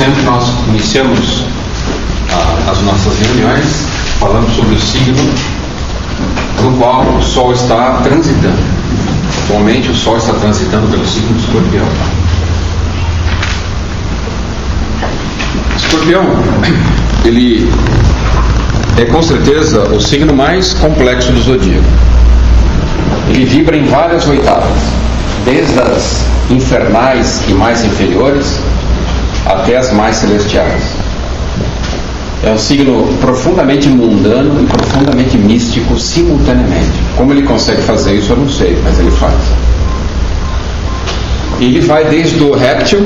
sempre nós iniciamos as nossas reuniões falando sobre o signo no qual o Sol está transitando. Atualmente o Sol está transitando pelo signo de Escorpião. Escorpião, ele é com certeza o signo mais complexo do zodíaco. Ele vibra em várias oitavas, desde as infernais e mais inferiores até as mais celestiais. É um signo profundamente mundano e profundamente místico simultaneamente. Como ele consegue fazer isso eu não sei, mas ele faz. Ele vai desde o réptil,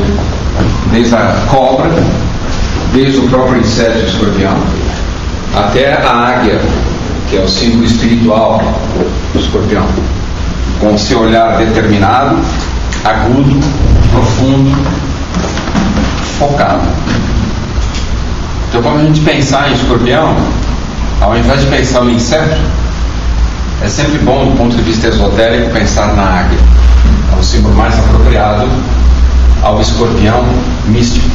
desde a cobra, desde o próprio inseto escorpião, até a águia, que é o símbolo espiritual do escorpião, com o seu olhar determinado, agudo, profundo, focado. Então, quando a gente pensar em escorpião, ao invés de pensar no inseto, é sempre bom, do ponto de vista esotérico, pensar na águia. É o símbolo mais apropriado ao escorpião místico.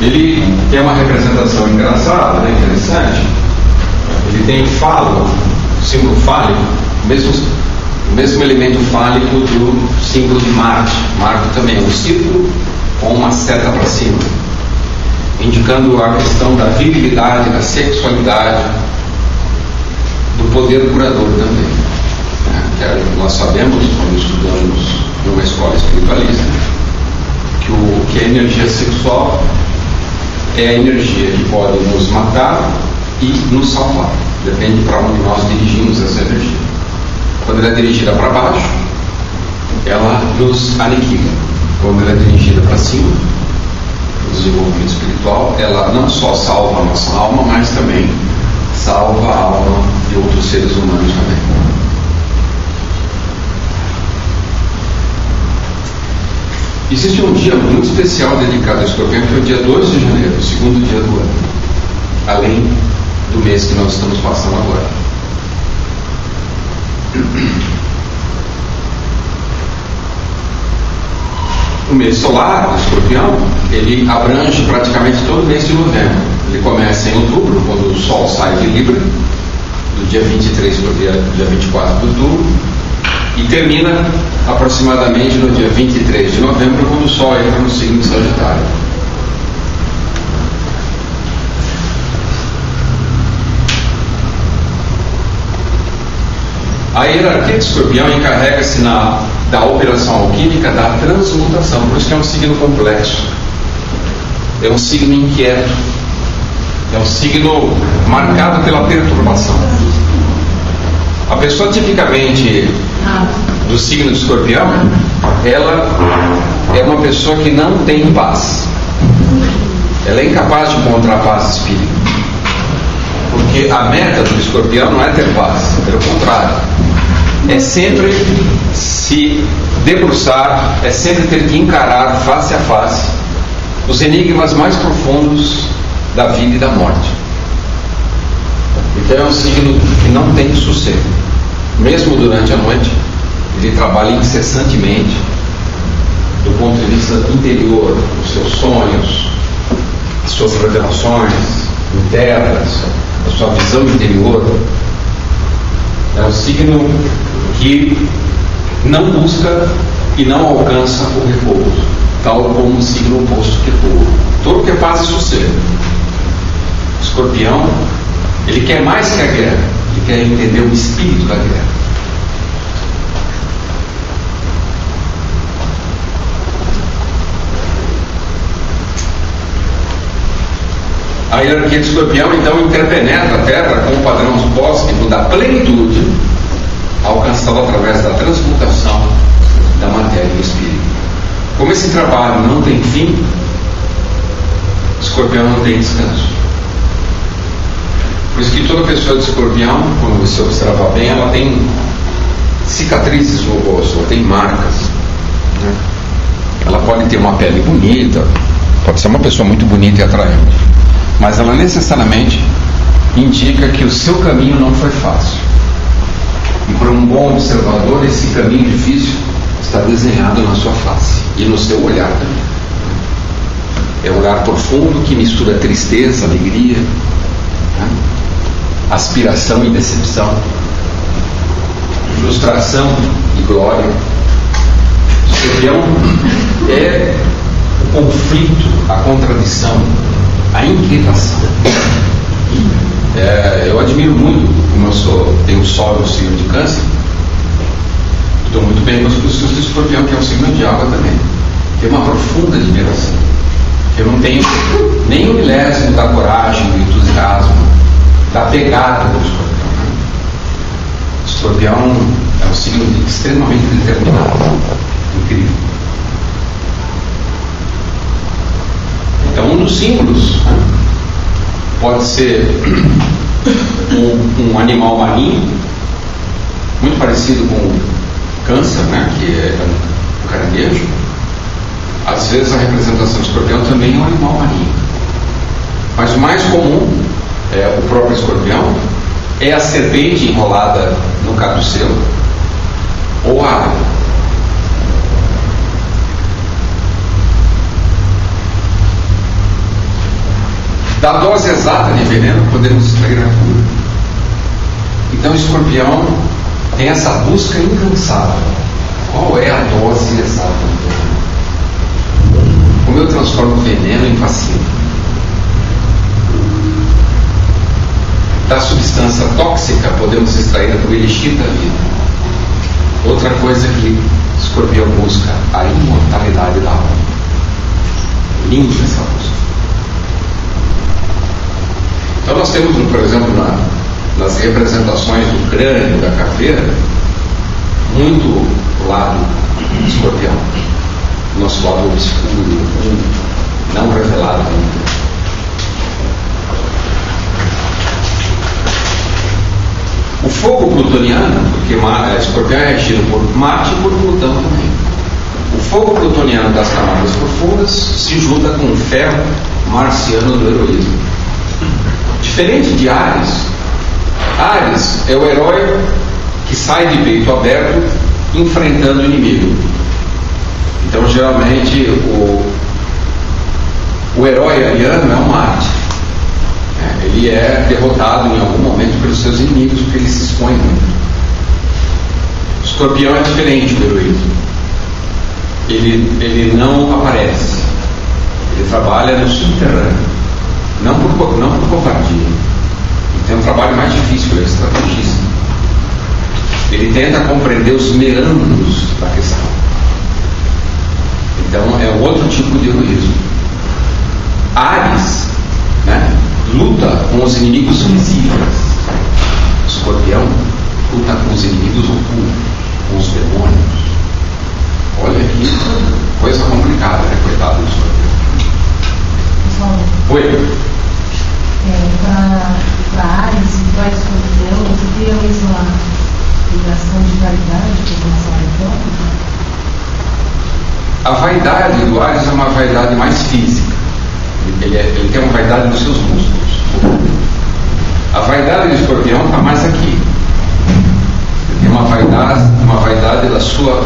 Ele tem uma representação engraçada, né, interessante. Ele tem o falo, o símbolo fálico, o mesmo elemento fálico do símbolo de Marte. Marte também é um círculo com uma seta para cima, indicando a questão da virilidade, da sexualidade, do poder curador também. Nós sabemos, quando estudamos numa escola espiritualista, que a energia sexual é a energia que pode nos matar e nos salvar. Depende para onde nós dirigimos essa energia. Quando ela é dirigida para baixo, ela nos aniquila. Quando ela é dirigida para cima, o desenvolvimento espiritual, ela não só salva a nossa alma, mas também salva a alma de outros seres humanos também. Existe um dia muito especial dedicado a Escorpião, que é o dia 2 de janeiro, o segundo dia do ano, além do mês que nós estamos passando agora. O mês solar do Escorpião, ele abrange praticamente todo o mês de novembro. Ele começa em outubro, quando o Sol sai de Libra, do dia 23 para o dia 24 de outubro, e termina aproximadamente no dia 23 de novembro, quando o Sol entra no signo de Sagitário. A hierarquia de Escorpião encarrega-se da operação alquímica da transmutação, por isso que é um signo complexo, é um signo inquieto, é um signo marcado pela perturbação. A pessoa tipicamente do signo de Escorpião, ela é uma pessoa que não tem paz. Ela é incapaz de encontrar paz espírita, porque a meta do Escorpião não é ter paz, pelo contrário, é sempre se debruçar, é sempre ter que encarar face a face os enigmas mais profundos da vida e da morte. Então é um signo que não tem sossego. Mesmo durante a noite, ele trabalha incessantemente do ponto de vista interior, os seus sonhos, as suas revelações internas, a sua visão interior. É um signo que não busca e não alcança o repouso, tal como o signo oposto que é fogo. Todo que é paz e sossego. Escorpião, ele quer mais que a guerra, ele quer entender o espírito da guerra. A hierarquia de Escorpião então interpenetra a Terra com o padrão cósmico da plenitude, alcançado através da transmutação da matéria e do espírito. Como esse trabalho não tem fim, Escorpião não tem descanso. Por isso que toda pessoa de Escorpião, quando você observar bem, ela tem cicatrizes no rosto, ela tem marcas, né? Ela pode ter uma pele bonita, pode ser uma pessoa muito bonita e atraente, mas ela necessariamente indica que o seu caminho não foi fácil. E para um bom observador, esse caminho difícil está desenhado na sua face. e no seu olhar também. É um olhar profundo que mistura tristeza, alegria, né? Aspiração e decepção, frustração e glória. O escorpião é o conflito, a contradição, a inquietação. Eu admiro muito, como eu tenho Sol no signo de Câncer, estou muito bem com os signos do escorpião, que é um signo de água também. Tem uma profunda admiração. Eu não tenho nem um milésimo da coragem, do entusiasmo, da pegada do escorpião. O escorpião é um signo extremamente determinado, incrível. Então, um dos símbolos, né, pode ser um animal marinho, muito parecido com o câncer, né, que é um caranguejo. Às vezes a representação do escorpião também é um animal marinho. Mas o mais comum é o próprio escorpião, é a serpente enrolada no caduceu, ou a águia. Da dose exata de veneno podemos extrair a cura. Então o escorpião tem essa busca incansável. Qual é a dose exata do veneno? Como eu transformo o veneno em vacina? Da substância tóxica podemos extrair o elixir da vida. Outra coisa que o escorpião busca, a imortalidade da alma. Linda essa busca. Então nós temos, por exemplo, nas representações do crânio, da caveira, muito lado escorpião. Nosso lado obscuro, não revelado ainda. O fogo plutoniano, porque escorpião é regido por Marte e por Plutão também. O fogo plutoniano das camadas profundas se junta com o ferro marciano do heroísmo. Diferente de Áries, Áries é o herói que sai de peito aberto enfrentando o inimigo. Então, geralmente, o herói ariano é um Marte. Ele é derrotado em algum momento pelos seus inimigos, porque ele se expõe muito. O escorpião é diferente do heroísmo. Ele não aparece. Ele trabalha no subterrâneo. Não por covardia. Ele tem um trabalho mais difícil, ele é estrategista. Ele tenta compreender os meandros da questão. Então é um outro tipo de heroísmo. Áries, né, luta com os inimigos visíveis. O escorpião luta com os inimigos ocultos, com os demônios. Olha que coisa complicada, né? Coitado do escorpião. Oi. Para Áries e para escorpião, você tem a mesma ligação de vaidade que começou a A vaidade do Áries é uma vaidade mais física. Ele tem uma vaidade nos seus músculos. A vaidade do escorpião está mais aqui. Ele tem uma vaidade do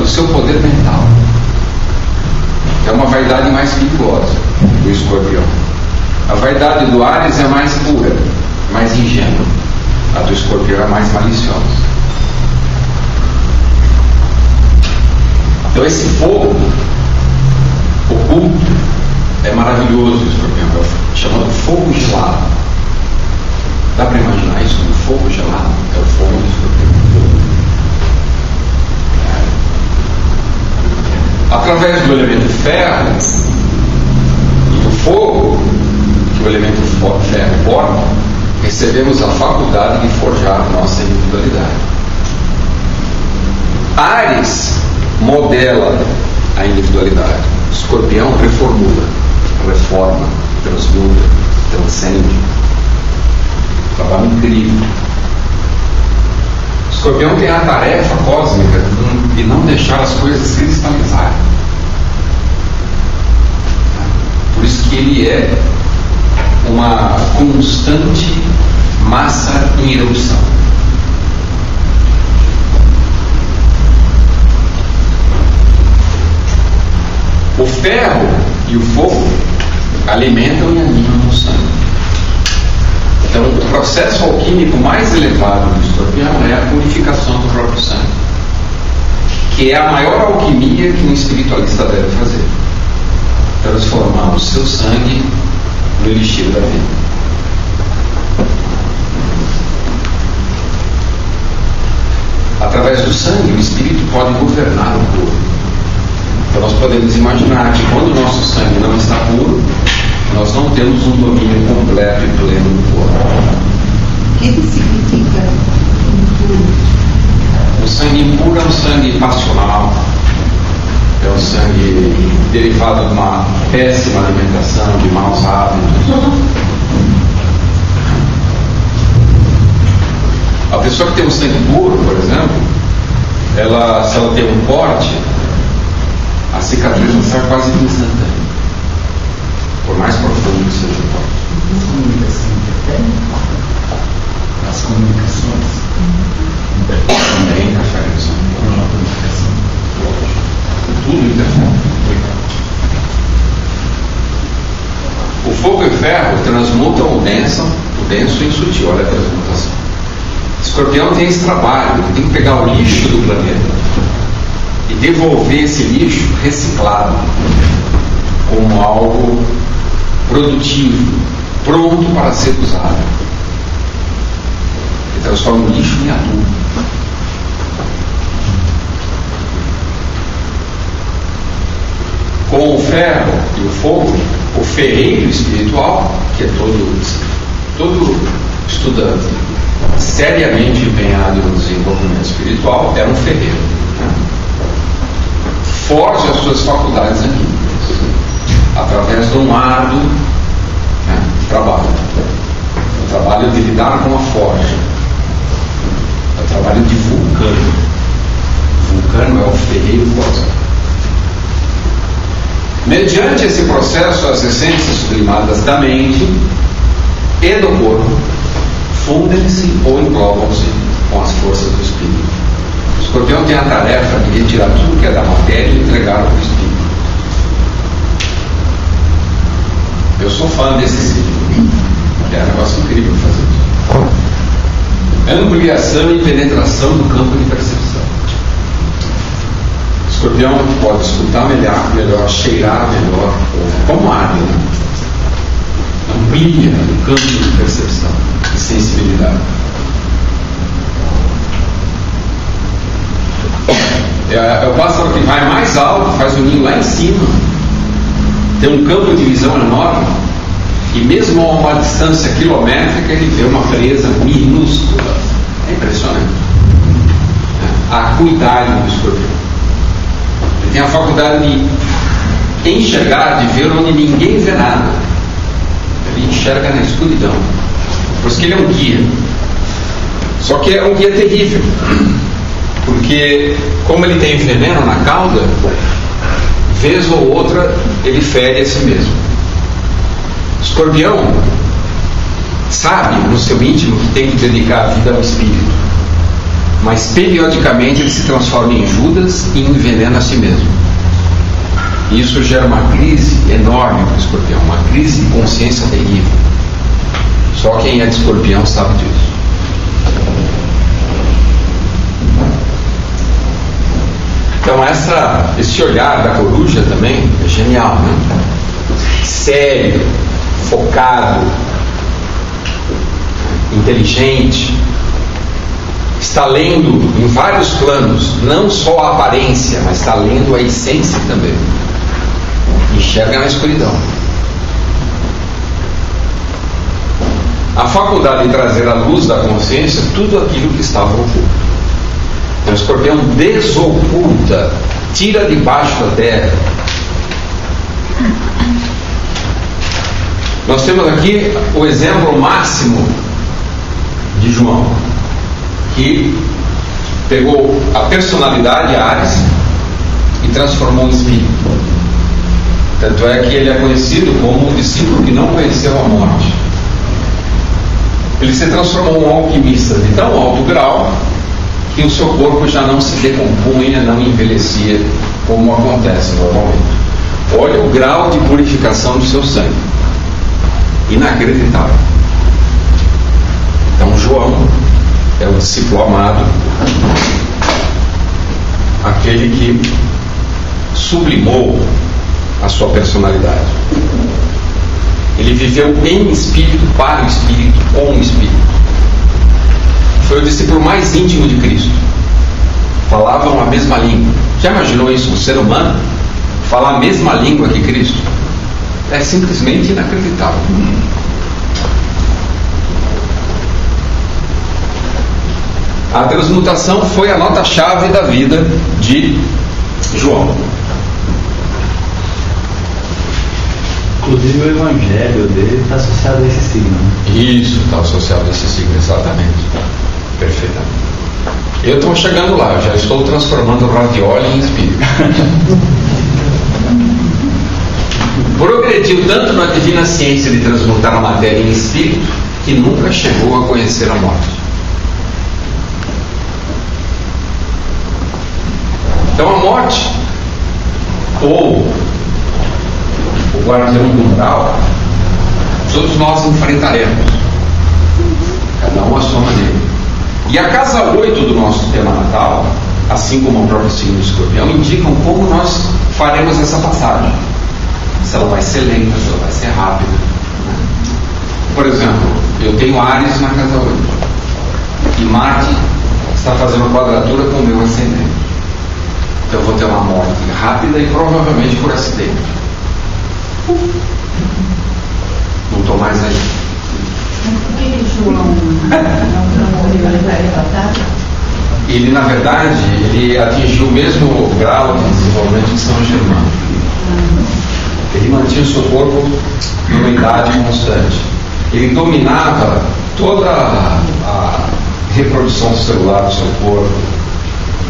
seu poder mental. É uma vaidade mais perigosa do escorpião. A vaidade do Áries é mais pura, mais ingênua. A do escorpião é mais maliciosa. Então esse fogo oculto é maravilhoso, o escorpião, chamado fogo gelado. Dá para imaginar isso? O fogo gelado é o fogo do escorpião. Através do elemento ferro e do fogo, que o elemento ferro forma, recebemos a faculdade de forjar a nossa individualidade. Áries modela a individualidade. Escorpião reformula, reforma, transmuta, transcende. Trabalho incrível. Escorpião tem a tarefa cósmica de não deixar as coisas cristalizarem. Por isso que ele é uma constante massa em erupção. O ferro e o fogo alimentam e animam o sangue. Então, o processo alquímico mais elevado do escorpião é a purificação do próprio sangue, que é a maior alquimia que um espiritualista deve fazer: transformar o seu sangue no elixir da vida. Através do sangue, o espírito pode governar o corpo. Então nós podemos imaginar que quando o nosso sangue não está puro, nós não temos um domínio completo e pleno do corpo. O que significa impuro? O sangue impuro é um sangue passional, é um sangue derivado de uma péssima alimentação, de maus hábitos. A pessoa que tem um sangue puro, por exemplo, se ela tem um corte, a cicatrização sai quase que instantânea, por mais profundo que seja o corte. As comunicações também interferem no sangue. Tudo interfere. O fogo e o ferro transmutam o denso em sutil. Olha a transmutação. O escorpião tem esse trabalho, ele tem que pegar o lixo do planeta e devolver esse lixo reciclado como algo produtivo, pronto para ser usado. Ele transforma o lixo em adubo. Com o ferro e o fogo, o ferreiro espiritual, que é todo estudante seriamente empenhado no desenvolvimento espiritual, é um ferreiro, né? Forja as suas faculdades anímicas através de um árduo, né, trabalho. O trabalho de lidar com a forja. É o trabalho de Vulcano. Vulcano é o ferreiro cósmico. Mediante esse processo, as essências sublimadas da mente e do corpo fundem-se ou englobam-se com as forças do espírito. O escorpião tem a tarefa de retirar tudo que é da matéria e entregar ao espírito. Eu sou fã desse ciclo. É um negócio incrível fazer isso. Ampliação e penetração do campo de percepção. O escorpião pode escutar melhor, cheirar melhor, como águia, né? Amplia o campo de percepção e sensibilidade. É o pássaro que vai mais alto, faz o ninho lá em cima, tem um campo de visão enorme, e mesmo a uma distância quilométrica ele vê uma presa minúscula. É impressionante a acuidade do escorpião. Ele tem a faculdade de enxergar, de ver onde ninguém vê nada. Ele enxerga na escuridão. Por isso que ele é um guia. Só que é um guia terrível, porque como ele tem veneno na cauda, vez ou outra ele fere a si mesmo. O escorpião sabe no seu íntimo que tem que dedicar a vida ao espírito, mas periodicamente ele se transforma em Judas e envenena a si mesmo. Isso gera uma crise enorme para o escorpião, uma crise de consciência terrível. Só quem é de escorpião sabe disso. Então esse olhar da coruja também é genial, né? Sério, focado, inteligente, está lendo em vários planos, não só a aparência, mas está lendo a essência também. Enxerga na escuridão. A faculdade de trazer à luz da consciência tudo aquilo que estava oculto. Então o escorpião desoculta, tira debaixo da terra. Nós temos aqui o exemplo máximo de João, que pegou a personalidade Ares e transformou em espírito. Tanto é que ele é conhecido como o discípulo que não conheceu a morte. Ele se transformou em um alquimista de tão alto grau que o seu corpo já não se decompunha, não envelhecia como acontece normalmente. O grau de purificação do seu sangue. Inacreditável. Então João é o discípulo amado, aquele que sublimou a sua personalidade. Ele viveu em espírito, para o espírito, com o espírito. Foi o discípulo mais íntimo de Cristo. Falavam a mesma língua. Já imaginou isso? Um ser humano falar a mesma língua que Cristo? É simplesmente inacreditável. A transmutação foi a nota-chave da vida de João. Inclusive o evangelho dele está associado a esse signo. Isso, está associado a esse signo, exatamente. Perfeitamente. Eu estou chegando lá, eu já estou transformando o ravioli em espírito. Progrediu tanto na divina ciência de transmutar a matéria em espírito que nunca chegou a conhecer a morte. Então a morte, ou o guardião do umbral, todos nós enfrentaremos, cada um a sua maneira. E a casa 8 do nosso tema natal, assim como o próprio signo do Escorpião, indicam como nós faremos essa passagem. Se ela vai ser lenta, se ela vai ser rápida. Por exemplo, eu tenho Áries na casa 8 e Marte está fazendo quadratura com o meu ascendente. Então eu vou ter uma morte rápida e provavelmente por acidente. Não estou mais aí. Por que João não morreu? Ele vai levantar? Ele, na verdade, ele atingiu o mesmo grau de desenvolvimento de São Germano. Ele mantinha o seu corpo numa idade constante. Ele dominava toda a reprodução celular do seu corpo,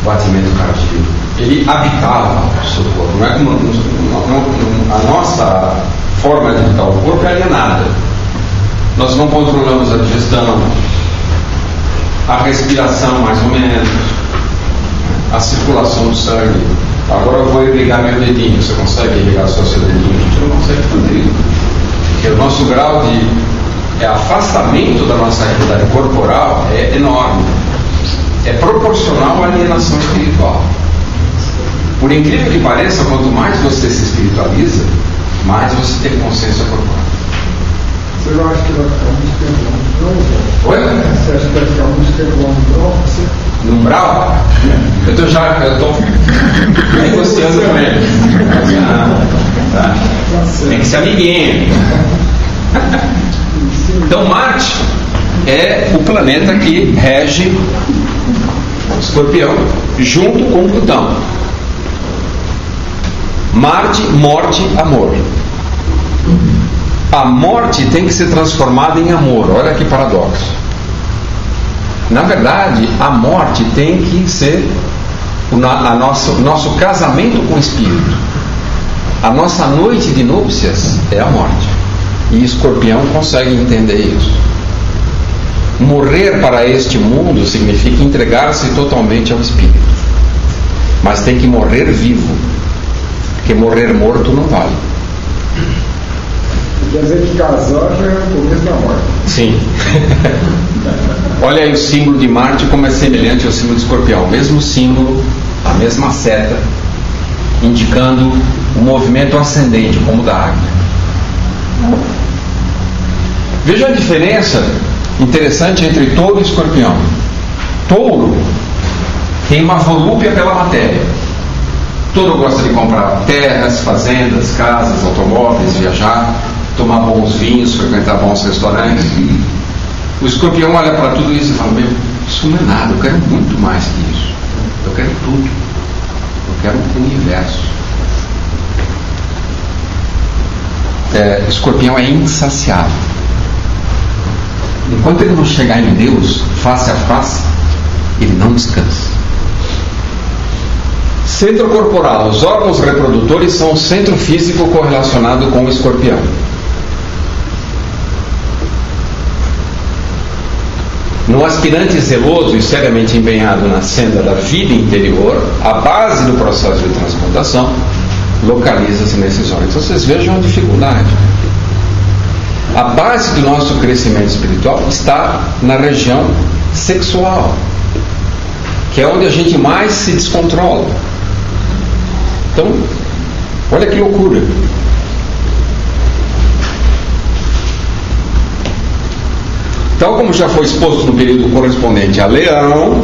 o batimento cardíaco. Ele habitava o seu corpo. Não é como a nossa forma de habitar o corpo é alienada. Nós não controlamos a digestão, a respiração mais ou menos, a circulação do sangue. Agora eu vou irrigar meu dedinho. Você consegue irrigar só seu dedinho? A gente não consegue fazer isso. Porque o nosso grau de afastamento da nossa atividade corporal é enorme. É proporcional à alienação espiritual. Por incrível que pareça, quanto mais você se espiritualiza, mais você tem consciência corporal. Você não acha que vai ficar muito tempo no umbral? Oi? Você acha que vai ficar muito tempo no umbral? No umbral? Eu estou negociando com ele. Tá. Tem que ser amiguinho. Então Marte é o planeta que rege Escorpião, junto com Plutão. Marte, morte, amor. A morte tem que ser transformada em amor. Olha que paradoxo. Na verdade, a morte tem que ser o nosso casamento com o Espírito. A nossa noite de núpcias é a morte. E Escorpião consegue entender isso. Morrer para este mundo significa entregar-se totalmente ao Espírito. Mas tem que morrer vivo. Porque morrer morto não vale. Quer dizer que casar já é o começo da morte. Sim. Olha aí o símbolo de Marte como é semelhante ao símbolo de Escorpião. O mesmo símbolo, a mesma seta, indicando o movimento ascendente, como o da águia. Veja a diferença interessante entre touro e escorpião. Touro tem uma volúpia pela matéria. Touro gosta de comprar terras, fazendas, casas, automóveis, viajar, tomar bons vinhos, frequentar bons restaurantes. O escorpião olha para tudo isso e fala: meu, isso não é nada, eu quero muito mais que isso. Eu quero tudo. Eu quero o universo. Escorpião é insaciável. Enquanto ele não chegar em Deus, face a face, ele não descansa. Centro corporal. Os órgãos reprodutores são o centro físico correlacionado com o escorpião. No aspirante zeloso e seriamente empenhado na senda da vida interior, a base do processo de transmutação localiza-se nesses órgãos. Então vocês vejam a dificuldade. A base do nosso crescimento espiritual está na região sexual, que é onde a gente mais se descontrola. Então, olha que loucura. Tal como já foi exposto no período correspondente a Leão,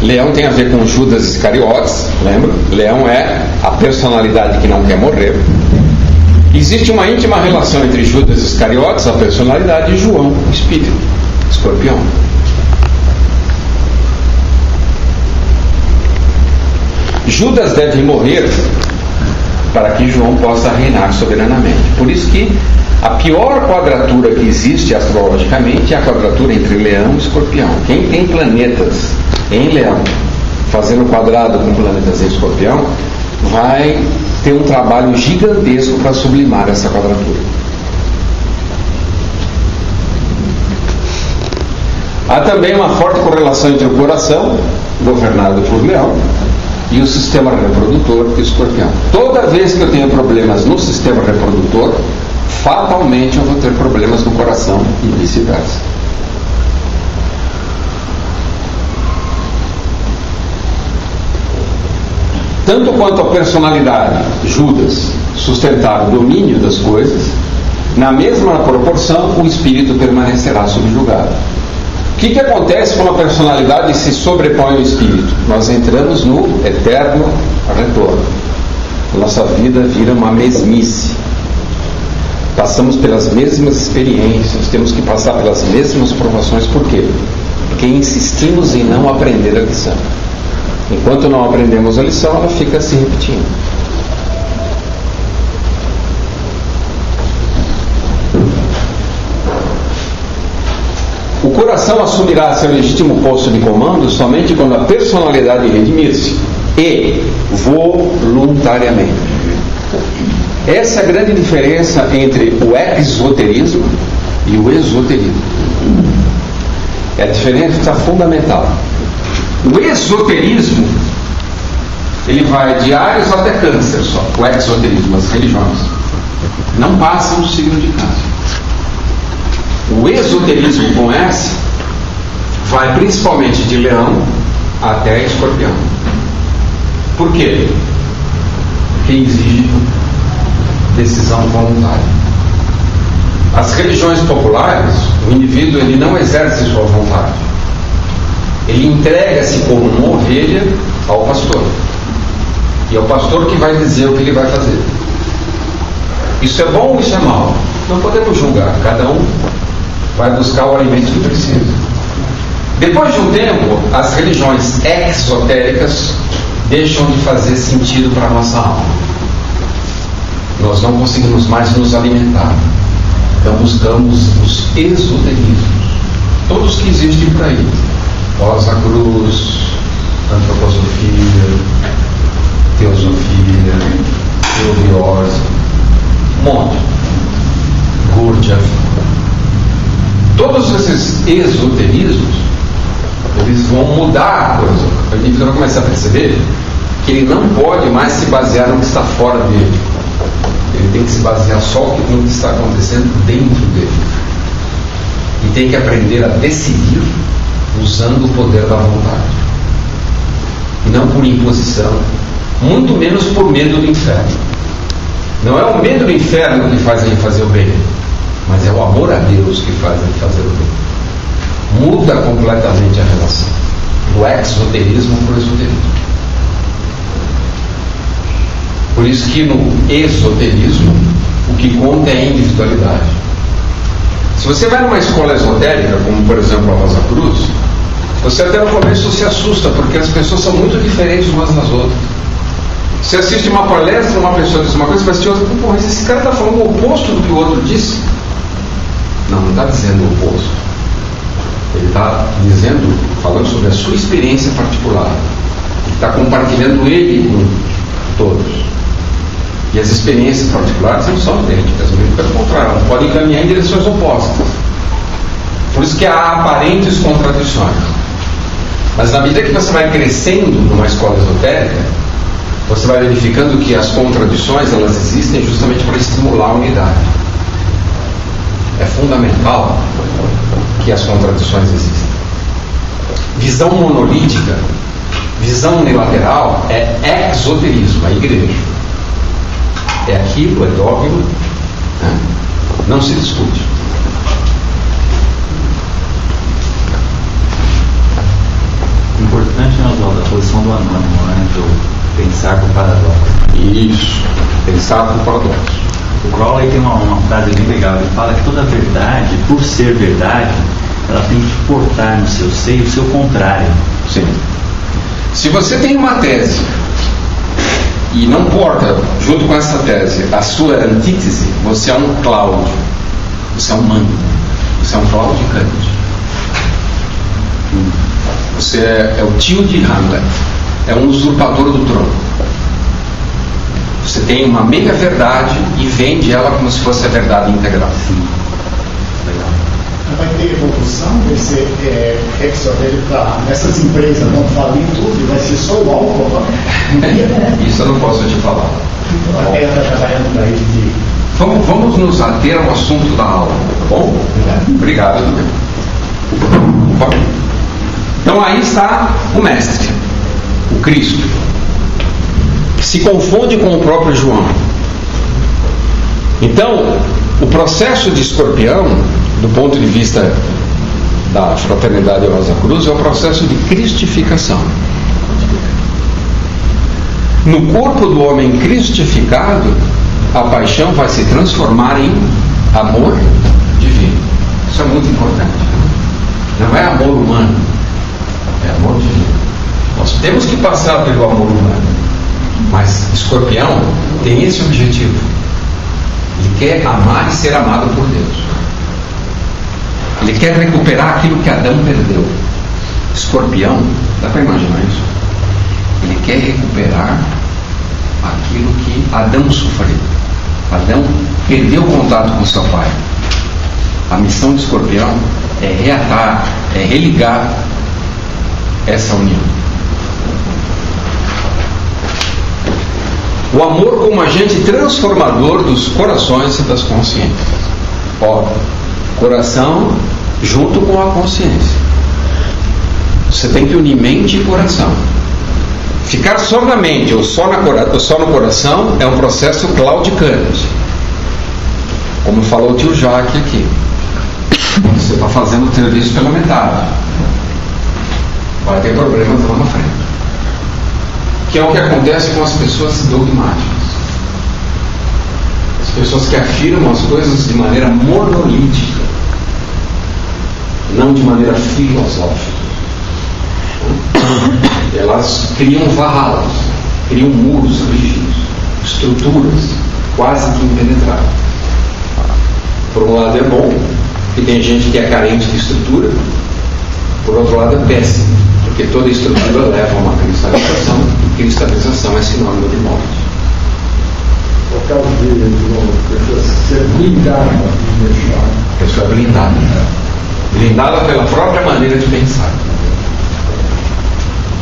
Leão tem a ver com Judas Iscariotes, lembra? Leão é a personalidade que não quer morrer. Existe uma íntima relação entre Judas Iscariotes, a personalidade, e João, o espírito, Escorpião. Judas deve morrer para que João possa reinar soberanamente. Por isso que a pior quadratura que existe astrologicamente é a quadratura entre Leão e Escorpião. Quem tem planetas em Leão fazendo quadrado com planetas em Escorpião vai ter um trabalho gigantesco para sublimar essa quadratura. Há também uma forte correlação entre o coração, governado por Leão, e o sistema reprodutor, Escorpião. Toda vez que eu tenho problemas no sistema reprodutor, fatalmente eu vou ter problemas no coração e vice-versa. Tanto quanto a personalidade, Judas, sustentar o domínio das coisas, na mesma proporção o espírito permanecerá subjugado. O que acontece quando a personalidade se sobrepõe ao espírito? Nós entramos no eterno retorno. Nossa vida vira uma mesmice. Passamos pelas mesmas experiências, temos que passar pelas mesmas provações. Por quê? Porque insistimos em não aprender a lição. Enquanto não aprendemos a lição, ela fica se repetindo. O coração assumirá seu legítimo posto de comando somente quando a personalidade redimir-se e voluntariamente. Essa é a grande diferença entre o exoterismo e o esoterismo. É a diferença fundamental. O esoterismo, ele vai de Áries até Câncer só. O exoterismo, as religiões, não passam do signo de Câncer. O esoterismo com S vai principalmente de Leão até Escorpião. Por quê? Porque exige decisão voluntária. As religiões populares, o indivíduo ele não exerce sua vontade. Ele entrega-se como uma ovelha ao pastor. E é o pastor que vai dizer o que ele vai fazer. Isso é bom ou isso é mal? Não podemos julgar. Cada um vai buscar o alimento que precisa. Depois de um tempo, as religiões exotéricas deixam de fazer sentido para a nossa alma. Nós não conseguimos mais nos alimentar. Então buscamos os esoterismos, todos que existem por aí. Rosa Cruz, antroposofia, teosofia, teobiose, um monte. Gurdjieff. Todos esses esoterismos, eles vão mudar a coisa. A gente vai começar a perceber que ele não pode mais se basear no que está fora dele. Ele tem que se basear só no que está acontecendo dentro dele. E tem que aprender a decidir usando o poder da vontade. E não por imposição, muito menos por medo do inferno. Não é o medo do inferno que faz a gente fazer o bem, mas é o amor a Deus que faz a gente fazer o bem. Muda completamente a relação do exoterismo para o esoterismo. Por isso que no esoterismo o que conta é a individualidade. Se você vai numa escola esotérica, como por exemplo a Rosa Cruz, você até no começo se assusta, porque as pessoas são muito diferentes umas das outras. Você assiste uma palestra, uma pessoa diz uma coisa, você vai assistir outra, pô, mas esse cara está falando o oposto do que o outro disse. Não está dizendo o oposto. Ele está dizendo, falando sobre a sua experiência particular. Ele está compartilhando ele com todos. E as experiências particulares não são idênticas, muito pelo contrário, elas podem caminhar em direções opostas. Por isso que há aparentes contradições. Mas na medida que você vai crescendo numa escola esotérica, você vai verificando que as contradições, elas existem justamente para estimular a unidade. É fundamental que as contradições existam. Visão monolítica, visão unilateral é exoterismo, é igreja. É aquilo, é dogma, né? Não se discute. Importante, né, Oswaldo, a posição do anônimo, né? Do pensar com paradoxo. Isso, pensar com paradoxo. O Crowley tem uma frase bem legal, ele fala que toda verdade, por ser verdade, ela tem que portar no seu seio o seu contrário. Sim. Se você tem uma tese e não porta, junto com essa tese, a sua antítese, você é um Cláudio, você é um Mano, você é um claudicante. Você é o tio de Hamlet, é um usurpador do trono. Você tem uma meia verdade e vende ela como se fosse a verdade integral. Sim. Legal. Vai ter evolução desse exotérico para essas empresas vão falir tudo e vai ser só o álcool? Isso eu não posso te falar. A Terra está trabalhando para isso. Vamos nos ater ao assunto da aula, tá bom? Obrigado. Então aí está o Mestre, o Cristo, que se confunde com o próprio João. Então, o processo de Escorpião, do ponto de vista da Fraternidade Rosa Cruz, é o processo de cristificação. No corpo do homem cristificado, a paixão vai se transformar em amor divino. Isso é muito importante. Não é amor humano, é amor divino. Nós temos que passar pelo amor humano, mas Escorpião tem esse objetivo. Ele quer amar e ser amado por Deus. Ele quer recuperar aquilo que Adão perdeu. Escorpião, dá para imaginar isso? Ele quer recuperar aquilo que Adão sofreu. Adão perdeu o contato com seu pai. A missão de Escorpião é reatar, é religar essa união. O amor como agente transformador dos corações e das consciências. Ó, coração junto com a consciência. Você tem que unir mente e coração. Ficar só na mente ou só no coração é um processo claudicante. Como falou o tio Jacques aqui. Você está fazendo o serviço pela metade. Vai ter problemas lá na frente. Que é o que acontece com as pessoas dogmáticas. As pessoas que afirmam as coisas de maneira monolítica, não de maneira filosófica. Elas criam vallas, criam muros rígidos, estruturas quase que impenetráveis. Por um lado é bom, porque tem gente que é carente de estrutura. Por outro lado é péssimo, porque toda estrutura leva a uma cristalização, e cristalização é sinônimo de morte. Por causa de pessoa ser blindada, A pessoa é blindada. Blindada pela própria maneira de pensar.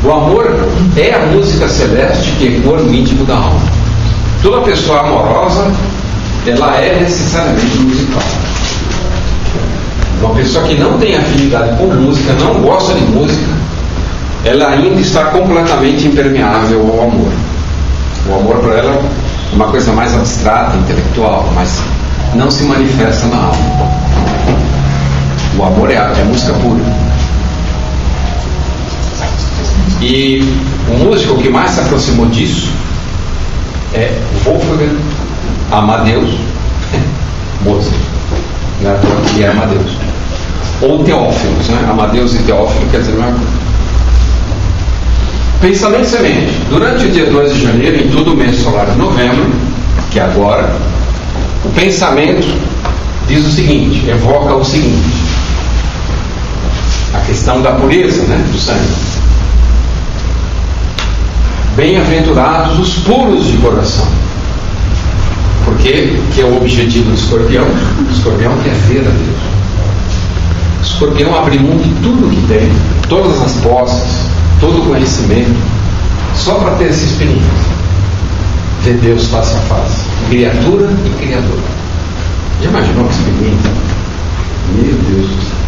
O amor é a música celeste que ecoa no íntimo da alma. Toda pessoa amorosa, ela é necessariamente musical. Uma pessoa que não tem afinidade com música, não gosta de música, ela ainda está completamente impermeável ao amor. O amor para ela é uma coisa mais abstrata, intelectual, mas não se manifesta na alma. O amor é música pura. E o músico que mais se aproximou disso é Wolfgang Amadeus Mozart, né? E é Amadeus. Ou Teófilos, né? Amadeus e Teófilo quer dizer a mesma coisa. Pensamento semente. Durante o dia 2 de janeiro, em todo o mês solar de novembro, que é agora, o pensamento diz o seguinte, evoca o seguinte: a questão da pureza, né, do sangue. Bem-aventurados os puros de coração. Porque que é o objetivo do escorpião? O escorpião quer ver a Deus. O escorpião abre mão de tudo que tem, todas as posses, todo o conhecimento, só para ter essa experiência. ver Deus face a face, criatura e criador. Já imaginou que experiência? Meu Deus do céu.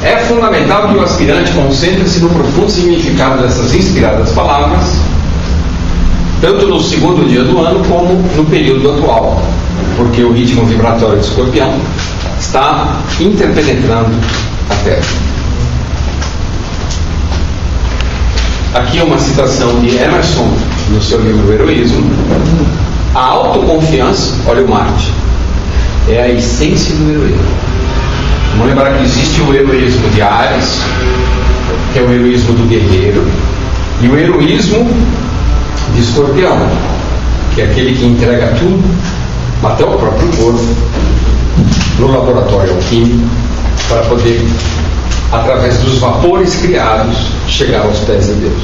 É fundamental que o aspirante concentre-se no profundo significado dessas inspiradas palavras, tanto no segundo dia do ano como no período atual, porque o ritmo vibratório de Escorpião está interpenetrando a Terra. Aqui é uma citação de Emerson no seu livro Heroísmo. A autoconfiança, olha o Marte, é a essência do heroísmo. Vamos lembrar que existe o heroísmo de Ares, que é o heroísmo do guerreiro, e o heroísmo de Escorpião, que é aquele que entrega tudo, até o próprio corpo, no laboratório alquímico, para poder, através dos vapores criados, chegar aos pés de Deus.